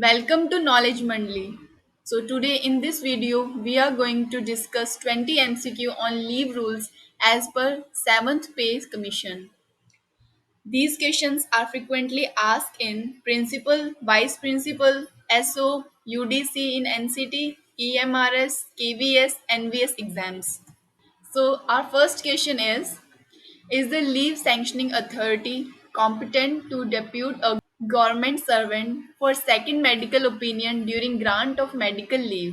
Welcome to Knowledge Mandli. So today in this video we are going to discuss 20 MCQ on leave rules as per 7th Pay Commission. These questions are frequently asked in principal, vice principal, SO, UDC in NCT, EMRS, KVS, NVS exams. So our first question is the leave sanctioning authority competent to depute a government servant for second medical opinion during grant of medical leave?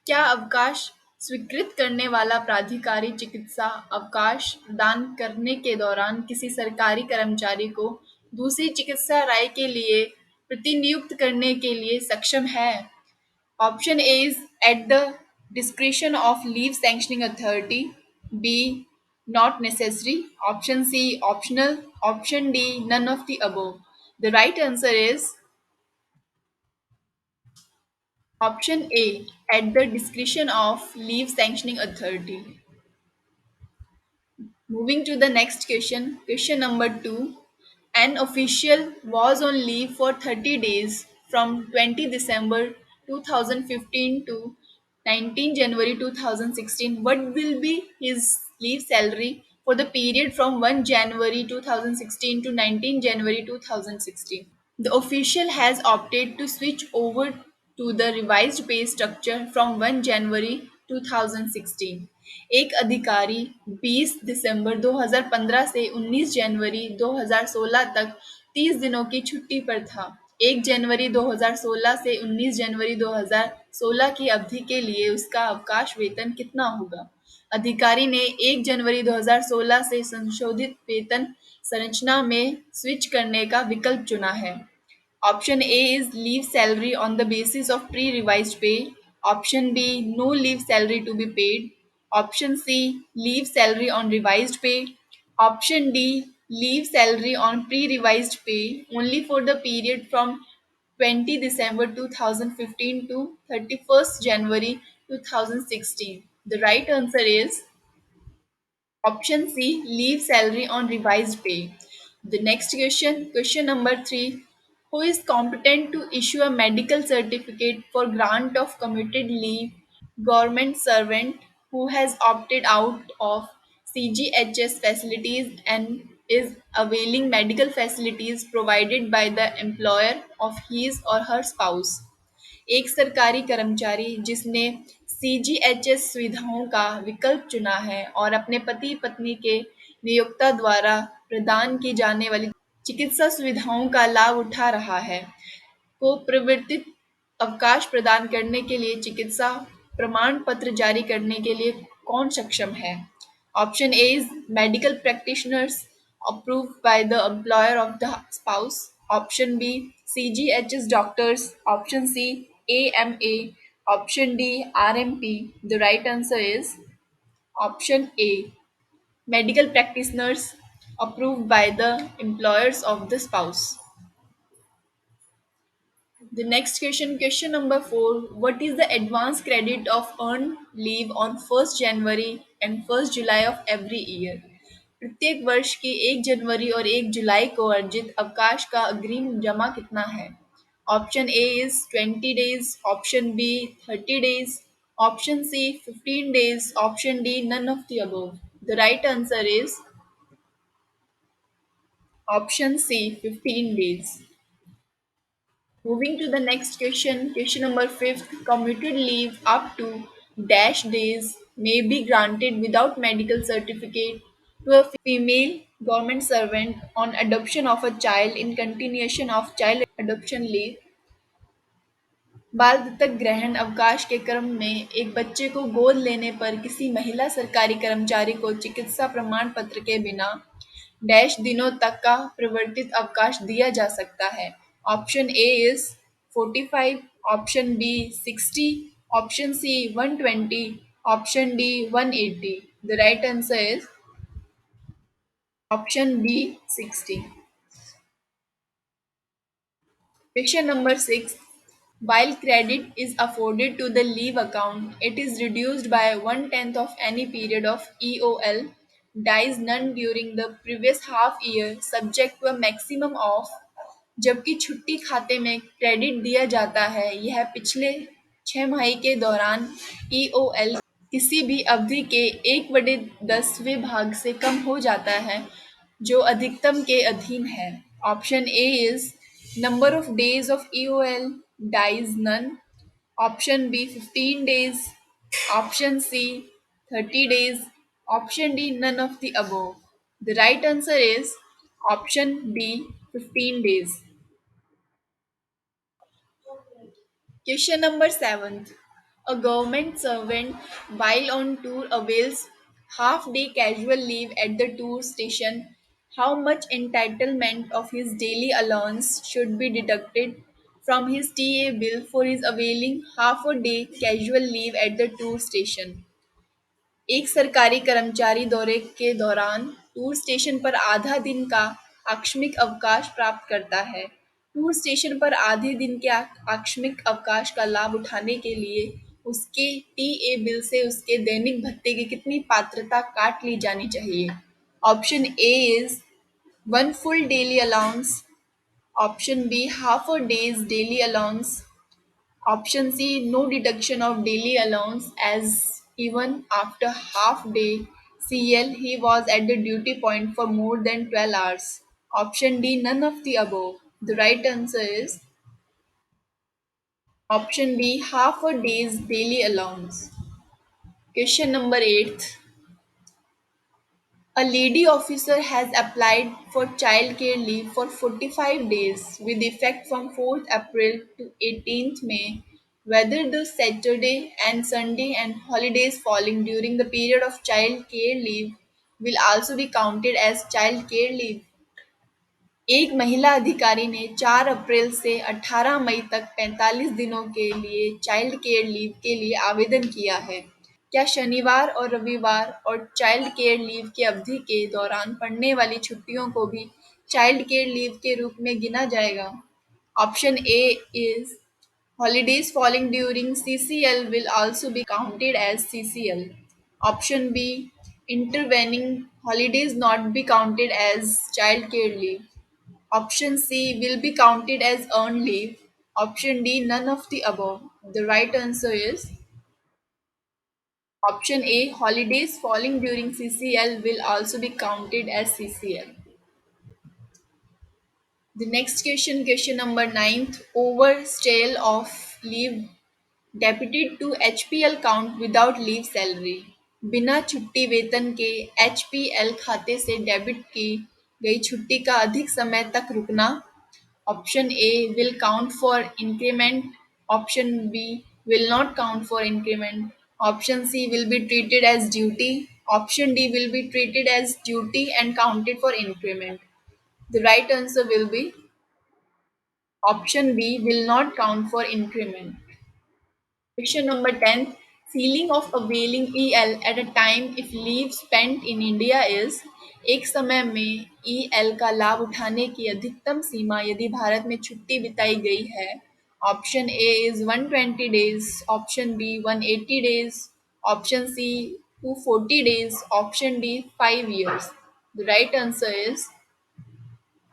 क्या अवकाश स्वीकृत करने वाला प्राधिकारी चिकित्सा अवकाश प्रदान करने के दौरान किसी सरकारी कर्मचारी को दूसरी चिकित्सा राय के लिए प्रतिनियुक्त करने के लिए सक्षम है? Option A is at the discretion of leave sanctioning authority. B, not necessary. Option C, optional. Option D, none of the above. The right answer is option A, at the discretion of leave sanctioning authority. Moving to the next question, question number 2. An official was on leave for 30 days from 20 December 2015 to 19 January 2016. What will be his leave salary for the period from 1 January 2016 to 19 January 2016? The official has opted to switch over to the revised pay structure from 1 January 2016. एक अधिकारी 20 दिसंबर 2015 से 19 जनवरी 2016 तक 30 दिनों की छुट्टी पर था। 1 जनवरी 2016 से 19 जनवरी 2016 की अवधि के लिए उसका अवकाश वेतन कितना होगा? अधिकारी ने 1 जनवरी 2016 से संशोधित वेतन संरचना में स्विच करने का विकल्प चुना है। Option A is leave salary on the basis of pre revised pay. Option B no leave salary to be paid. Option C leave salary on revised pay. Option D leave salary on pre revised pay only for the period from 20 December 2015 to 31st January 2016. The right answer is option C, leave salary on revised pay. The next question, question number 3. Who is competent to issue a medical certificate for grant of commuted leave? Government servant who has opted out of CGHS facilities and is availing medical facilities provided by the employer of his or her spouse. एक सरकारी कर्मचारी जिसने CGHS सुविधाओं का विकल्प चुना है और अपने पति पत्नी के नियोक्ता द्वारा प्रदान की जाने वाली चिकित्सा सुविधाओं का लाभ उठा रहा है, को प्रवर्तित अवकाश प्रदान करने के लिए चिकित्सा प्रमाण पत्र जारी करने के लिए कौन सक्षम है? Option A is medical practitioners approved by the employer of the spouse. Option B, CGHS doctors. Option C, AMA. Option D, RMP. The right answer is option A, medical practitioners approved by the employers of the spouse. The next question, question number 4. What is the advance credit of earned leave on 1st January and 1st July of every year? प्रत्येक वर्ष की 1 जनवरी और 1 जुलाई को अर्जित अवकाश का अग्रिम जमा कितना है? Option A is 20 days, option B 30 days, option C 15 days, option D none of the above. The right answer is option C, 15 days. Moving to the next question, question number 5. Commuted leave up to dash days may be granted without medical certificate to a female government servant on adoption of a child in continuation of child adoption leave. बाल दत्तक ग्रहण अवकाश के क्रम में एक बच्चे को गोद लेने पर किसी महिला सरकारी कर्मचारी को चिकित्सा प्रमाण पत्र के बिना डैश दिनों तक का प्रवर्तित अवकाश दिया जा सकता है। Option A is 45, option B 60, option C 120, option D 180. The right answer is option B 60. Question number 6. While credit is afforded to the leave account, it is reduced by one-tenth of any period of EOL, dies none during the previous half year, subject to a maximum of जबकि छुट्टी खाते में credit दिया जाता है। यह पिछले 6 माह के दौरान ईओएल किसी भी अवधि के 1/10वें भाग से कम हो जाता है, जो अधिकतम के अधीन है। Option A is number of days of EOL dies none, option B 15 days, option C 30 days, option D none of the above. The right answer is option D 15 days. Question number 7. A government servant while on tour avails half day casual leave at the tour station. How much entitlement of his daily allowance should be deducted from his TA bill for his availing half a day casual leave at the tour station? एक सरकारी कर्मचारी दौरे के दौरान tour station पर आधा दिन का आकस्मिक अवकाश प्राप्त करता है। टूर स्टेशन पर आधे दिन के आकस्मिक अवकाश का लाभ उठाने के लिए उसके टीए बिल से उसके दैनिक भत्ते की कितनी पात्रता काट ली जानी चाहिए? Option A is 1 full daily allowance, option B half a day's daily allowance, option C, no deduction of daily allowance as even after half day CL he was at the duty point for more than 12 hours. Option D, none of the above. The right answer is option B, half a day's daily allowance. Question number 8. A lady officer has applied for childcare leave for 45 days with effect from 4th April to 18th May, whether the Saturday and Sunday and holidays falling during the period of child care leave will also be counted as child care leave. एक महिला अधिकारी ने 4 अप्रैल से 18 मई तक 45 दिनों के लिए child care leave के लिए आवेदन किया है। क्या शनिवार और रविवार और चाइल्ड केयर लीव की अवधि के दौरान पड़ने वाली छुट्टियों को भी चाइल्ड केयर लीव के रूप में गिना जाएगा? Option A is holidays falling during CCL will also be counted as CCL. Option B, intervening holidays not be counted as child care leave. Option C will be counted as earned leave. Option D, none of the above. The right answer is option A, holidays falling during CCL will also be counted as CCL. The next question, question number 9th, over stale of leave debited to HPL count without leave salary. बिना छुट्टी वेतन के HPL खाते से debit की गई छुट्टी का अधिक समय तक रुकना। Option A will count for increment. Option B will not count for increment. Option C will be treated as duty. Option D will be treated as duty and counted for increment. The right answer will be option B will not count for increment. Question number 10. Ceiling of availing EL at a time if leave spent in India is एक समय में EL का लाभ उठाने की अधिकतम सीमा यदि भारत में छुट्टी बिताई गई है। Option A is 120 days, option B 180 days, option C 240 days, option D 5 years. The right answer is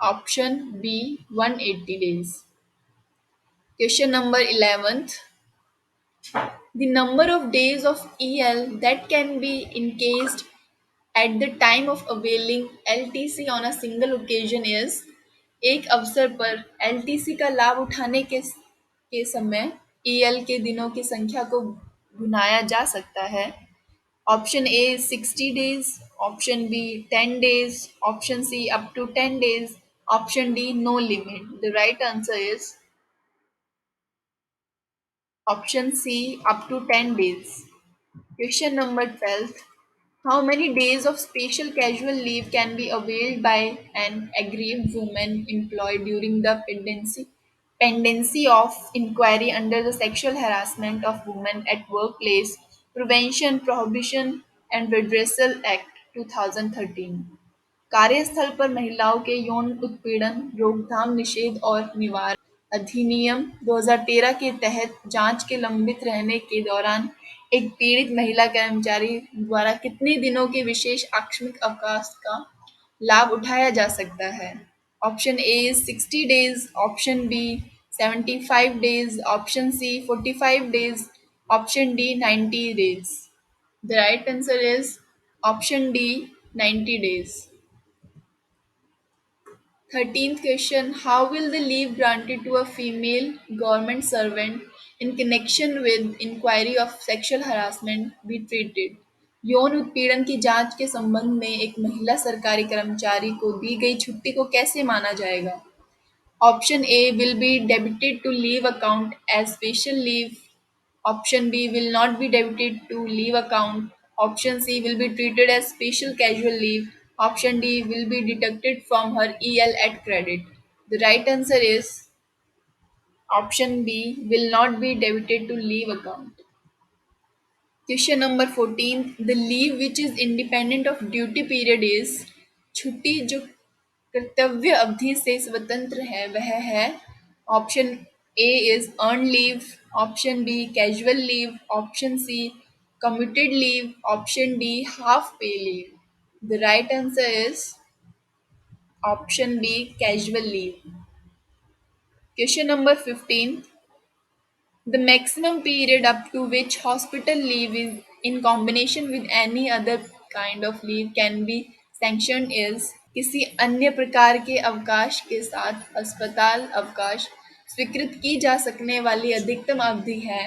option B 180 days. Question number 11th. The number of days of EL that can be encased at the time of availing LTC on a single occasion is एक अवसर पर LTC का लाभ उठाने के समय EL के दिनों की संख्या को गुनाया जा सकता है। Option A 60 days, option B 10 days, option C up to 10 days, option D no limit. The right answer is option C up to 10 days. Question number 12. How many days of special casual leave can be availed by an aggrieved woman employed during the pendency of inquiry under the Sexual Harassment of Women at Workplace Prevention, Prohibition and Redressal Act 2013? कार्यस्थल पर महिलाओं के यौन उत्पीड़न रोकथाम निषेध और निवारण अधिनियम 2013 के तहत जांच के लंबित रहने के दौरान एक पीड़ित महिला कर्मचारी द्वारा कितने दिनों के विशेष आकस्मिक अवकाश का लाभ उठाया जा सकता है? Option A is 60 days, option B 75 days, option C 45 days, option D 90 days. The right answer is option D 90 days. 13th question. How will the leave granted to a female government servant in connection with inquiry of sexual harassment be treated? यौन उत्पीड़न की जांच के संबंध में एक महिला सरकारी कर्मचारी को दी गई छुट्टी को कैसे माना जाएगा? Option A will be debited to leave account as special leave. Option B will not be debited to leave account. Option C will be treated as special casual leave. Option D will be deducted from her EL at credit. The right answer is option B will not be debited to leave account. Question number 14. The leave which is independent of duty period is छुट्टी जो कर्तव्य अवधि से स्वतंत्र है वह है option A is earned leave option B casual leave option C commuted leave option D half pay leave the right answer is option B casual leave question number 15 The maximum period up to which hospital leave is in combination with any other kind of leave can be sanctioned is किसी अन्य प्रकार के अवकाश के साथ अस्पताल अवकाश स्वीकृत की जा सकने वाली अधिकतम अवधि है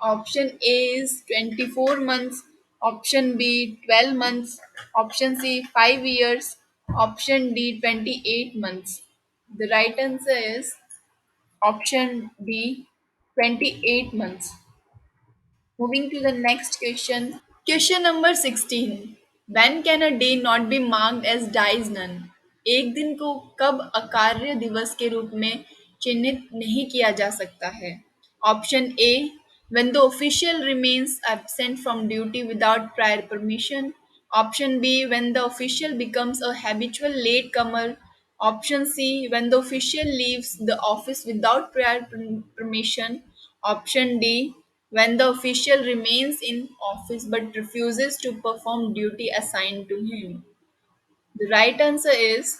option A is 24 months option B 12 months option C 5 years option D 28 months the right answer is option B 28 months. Moving to the next question. Question number 16. When can a day not be marked as dies none? एक दिन को कब अकार्य दिवस के रूप में चिन्हित नहीं किया जा सकता है? Option A. When the official remains absent from duty without prior permission. Option B. When the official becomes a habitual latecomer. Option C. When the official leaves the office without prior permission. Option D. When the official remains in office but refuses to perform duty assigned to him. The right answer is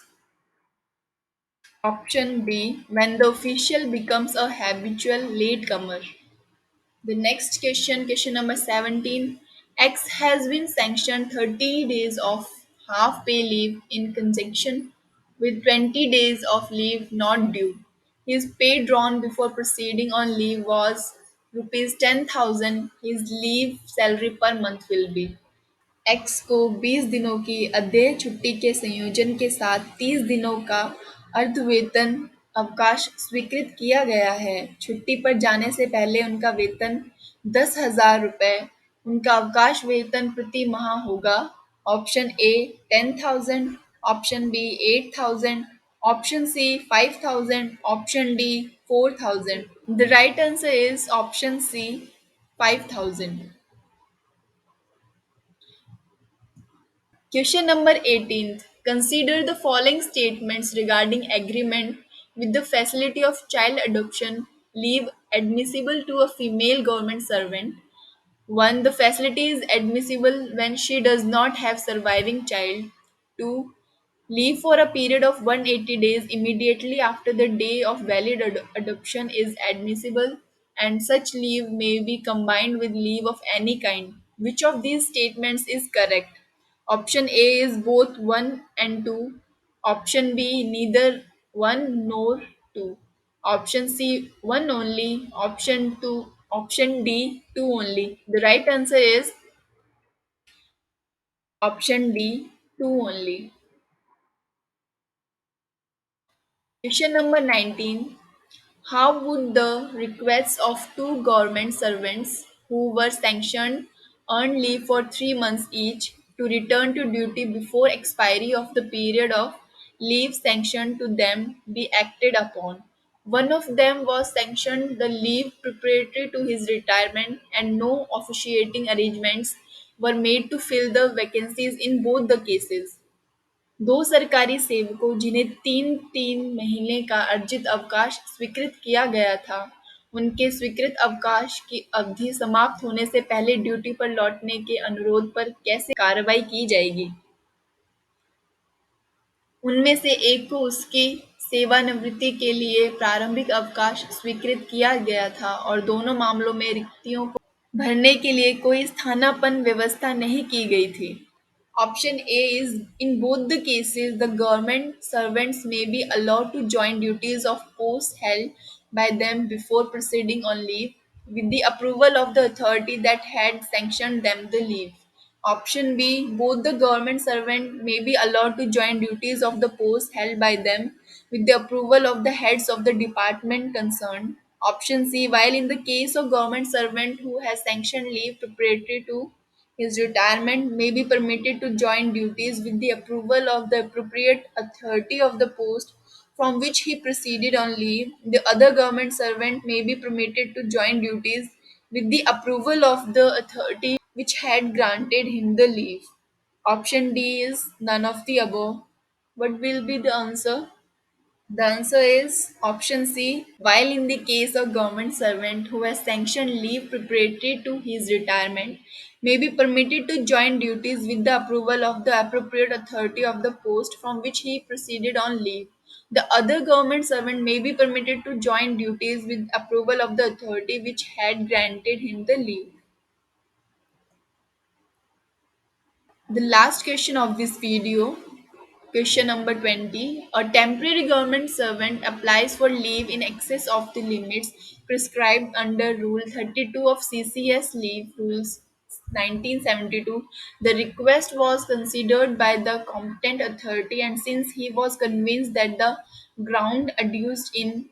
option B. When the official becomes a habitual latecomer. The next question, question number 17. X has been sanctioned 30 days of half pay leave in conjunction with 20 days of leave not due. His pay drawn before proceeding on leave was rupees 10,000. His leave salary per month will be x को 20 दिनों की अदेय छुट्टी के संयोजन के साथ 30 दिनों का अर्धवेतन अवकाश स्वीकृत किया गया है। छुट्टी पर जाने से पहले उनका वेतन 10,000 रुपये, उनका अवकाश वेतन प्रति माह होगा। Option A 10,000, option B 8,000, option C 5,000, option D 4,000। The right answer is option C 5,000। Question number 18. Consider the following statements regarding agreement with the facility of child adoption leave admissible to a female government servant. 1. The facility is admissible when she does not have surviving child. 2. Leave for a period of 180 days immediately after the day of valid adoption is admissible, and such leave may be combined with leave of any kind. Which of these statements is correct? Option A is both 1 and 2. Option B neither 1 nor 2. Option C 1 only. Option 2. Option D 2 only. The right answer is option D 2 only. Question number 19. How would the requests of two government servants who were sanctioned earn leave for 3 months each to return to duty before expiry of the period of leave sanctioned to them be acted upon? One of them was sanctioned the leave preparatory to his retirement, and no officiating arrangements were made to fill the vacancies in both the cases. दो सरकारी सेवकों जिन्हें 3-3 महीने का अर्जित अवकाश स्वीकृत किया गया था, उनके स्वीकृत अवकाश की अवधि समाप्त होने से पहले ड्यूटी पर लौटने के अनुरोध पर कैसे कार्रवाई की जाएगी? उनमें से एक को उसकी सेवानिवृत्ति के लिए प्रारंभिक अवकाश स्वीकृत किया गया था और दोनों मामलों में रिक्तियों को भरने के लिए कोई स्थानापन्न व्यवस्था नहीं की गई थी. Option A is in both the cases, the government servants may be allowed to join duties of posts held by them before proceeding on leave with the approval of the authority that had sanctioned them the leave. Option B, both the government servant may be allowed to join duties of the post held by them with the approval of the heads of the department concerned. Option C, while in the case of government servant who has sanctioned leave preparatory to his retirement may be permitted to join duties with the approval of the appropriate authority of the post from which he proceeded on leave. The other government servant may be permitted to join duties with the approval of the authority which had granted him the leave. Option D is none of the above. What will be the answer? The answer is option C. While in the case of government servant who has sanctioned leave preparatory to his retirement, may be permitted to join duties with the approval of the appropriate authority of the post from which he proceeded on leave. The other government servant may be permitted to join duties with approval of the authority which had granted him the leave. The last question of this video, question number 20. A temporary government servant applies for leave in excess of the limits prescribed under Rule 32 of CCS Leave Rules 1972. The request was considered by the competent authority, and since he was convinced that the ground adduced in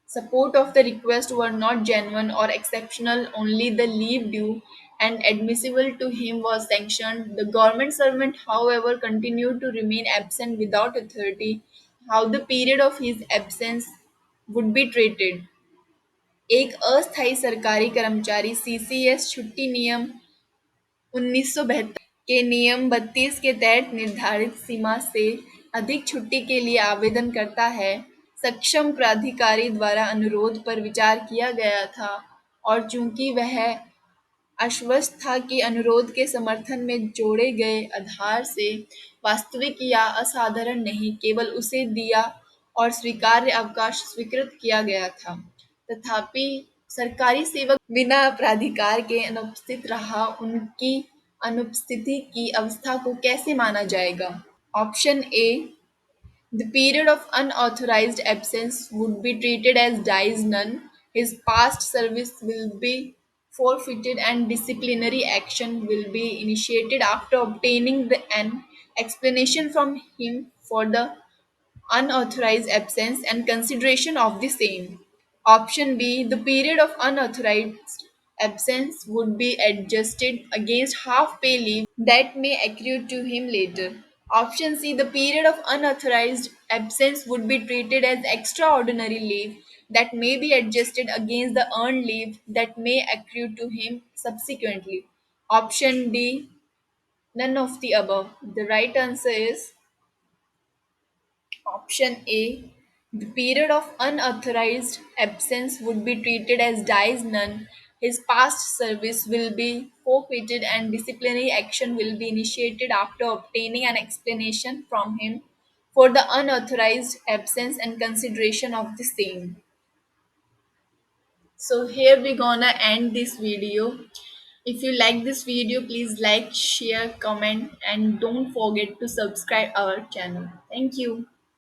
support of the request were not genuine or exceptional, only the leave due and admissible to him was sanctioned. The government servant, however, continued to remain absent without authority. How the period of his absence would be treated. एक अस्थायी सरकारी कर्मचारी CCS छुट्टी नियम 1972 के नियम 32 के तहत निर्धारित सीमा से अधिक छुट्टी के लिए आवेदन करता है. सक्षम प्राधिकारी द्वारा अनुरोध पर विचार किया गया था और चूंकि वह आश्वस्त था कि अनुरोध के समर्थन में जोड़े गए आधार से वास्तविक या असाधारण नहीं, केवल उसे दिया और स्वीकार्य अवकाश स्वीकृत किया गया था. तथापि सरकारी सेवक बिना प्राधिकार के अनुपस्थित रहा, उनकी अनुपस्थिति की अवस्था को कैसे माना जाएगा? Option A, the period of unauthorized absence would be treated as dies none. His past service will be forfeited and disciplinary action will be initiated after obtaining an explanation from him for the unauthorized absence and consideration of the same. Option B, the period of unauthorized absence would be adjusted against half pay leave that may accrue to him later. Option C, the period of unauthorized absence would be treated as extraordinary leave that may be adjusted against the earned leave that may accrue to him subsequently. Option D, none of the above. The right answer is option A. The period of unauthorized absence would be treated as dies none. His past service will be forfeited and disciplinary action will be initiated after obtaining an explanation from him for the unauthorized absence and consideration of the same. So here we gonna end this video. If you like this video, please like, share, comment, and don't forget to subscribe our channel. Thank you.